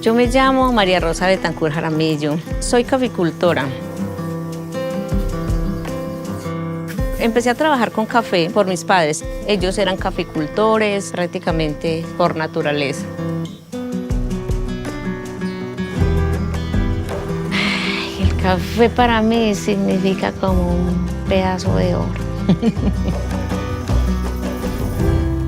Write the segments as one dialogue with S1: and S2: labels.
S1: Yo me llamo María Rosa Betancur Jaramillo. Soy caficultora. Empecé a trabajar con café por mis padres. Ellos eran caficultores prácticamente por naturaleza. Ay, el café para mí significa como un pedazo de oro.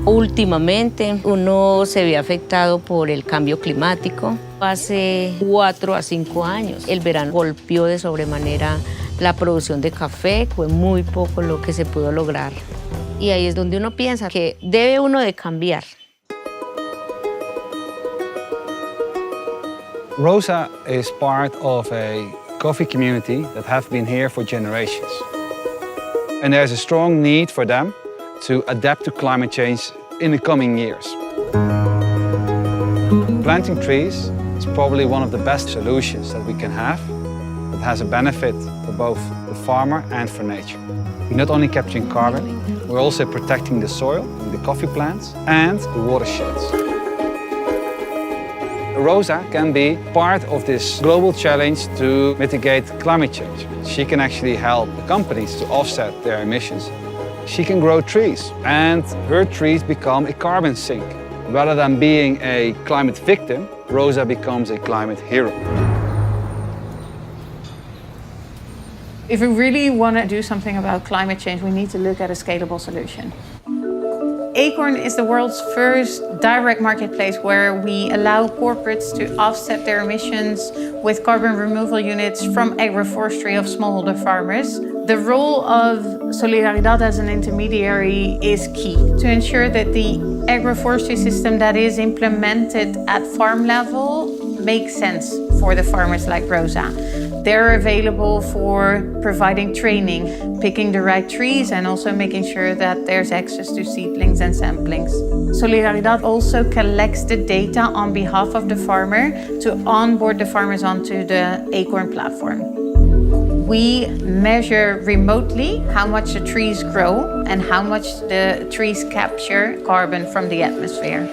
S1: Últimamente uno se ve afectado por el cambio climático. Hace 4 a 5 años el verano golpeó de sobremanera la producción de café, fue muy poco lo que se pudo lograr. Y ahí es donde uno piensa que debe uno de cambiar.
S2: Rosa is part of a coffee community that have been here for generations. And there's a strong need for them to adapt to climate change in the coming years. Planting trees is probably one of the best solutions that we can have. It has a benefit for both the farmer and for nature. We're not only capturing carbon, we're also protecting the soil, the coffee plants, and the watersheds. Rosa can be part of this global challenge to mitigate climate change. She can actually help the companies to offset their emissions. She can grow trees, and her trees become a carbon sink. Rather than being a climate victim, Rosa becomes a climate hero.
S3: If we really want to do something about climate change, we need to look at a scalable solution. Acorn is the world's first direct marketplace where we allow corporates to offset their emissions with carbon removal units from agroforestry of smallholder farmers. The role of Solidaridad as an intermediary is key to ensure that the agroforestry system that is implemented at farm level makes sense for the farmers like Rosa. They're available for providing training, picking the right trees, and also making sure that there's access to seedlings and samplings. Solidaridad also collects the data on behalf of the farmer to onboard the farmers onto the Acorn platform. We measure remotely how much the trees grow and how much the trees capture carbon from the atmosphere.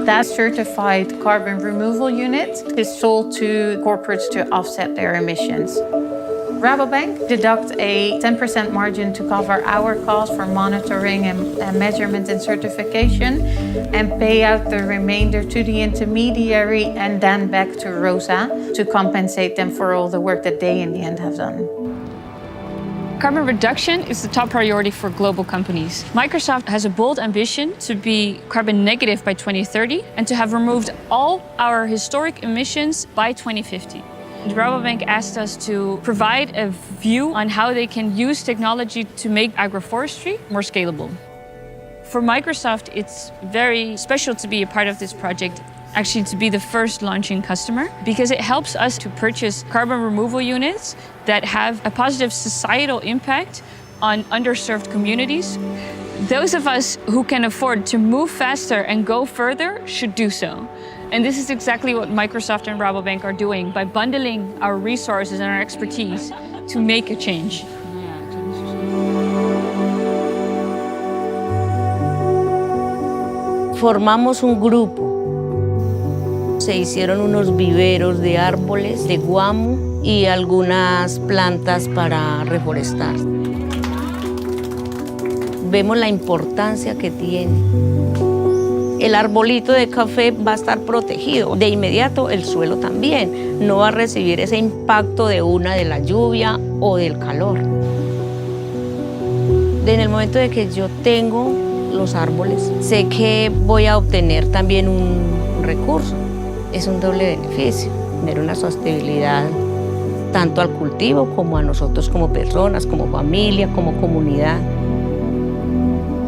S3: That certified carbon removal unit is sold to corporates to offset their emissions. Rabobank deducts a 10% margin to cover our costs for monitoring and measurement and certification, and pay out the remainder to the intermediary and then back to Rosa to compensate them for all the work that they in the end have done.
S4: Carbon reduction is the top priority for global companies. Microsoft has a bold ambition to be carbon negative by 2030 and to have removed all our historic emissions by 2050. Rabobank asked us to provide a view on how they can use technology to make agroforestry more scalable. For Microsoft, it's very special to be a part of this project, actually to be the first launching customer, because it helps us to purchase carbon removal units that have a positive societal impact on underserved communities. Those of us who can afford to move faster and go further should do so. And this is exactly what Microsoft and Rabobank are doing by bundling our resources and our expertise to make a change.
S1: Formamos un grupo. Se hicieron unos viveros de árboles, de guamo y algunas plantas para reforestar. Vemos la importancia que tiene. El arbolito de café va a estar protegido. De inmediato el suelo también. No va a recibir ese impacto de la lluvia o del calor. En el momento de que yo tengo los árboles, sé que voy a obtener también un recurso. Es un doble beneficio, tener una sostenibilidad tanto al cultivo como a nosotros como personas, como familia, como comunidad.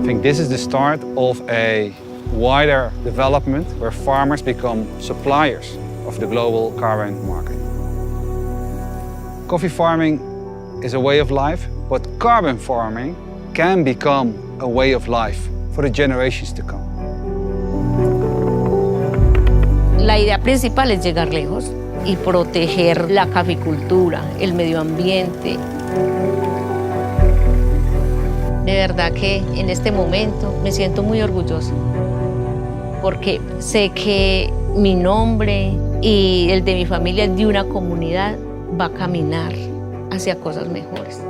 S2: I think this is the start of a wider development where farmers become suppliers of the global carbon market. Coffee farming is a way of life, but carbon farming can become a way of life for the generations to come.
S1: La idea principal es llegar lejos y proteger la caficultura, el medio ambiente. De verdad que en este momento me siento muy orgullosa porque sé que mi nombre, y el de mi familia, el de una comunidad, va a caminar hacia cosas mejores.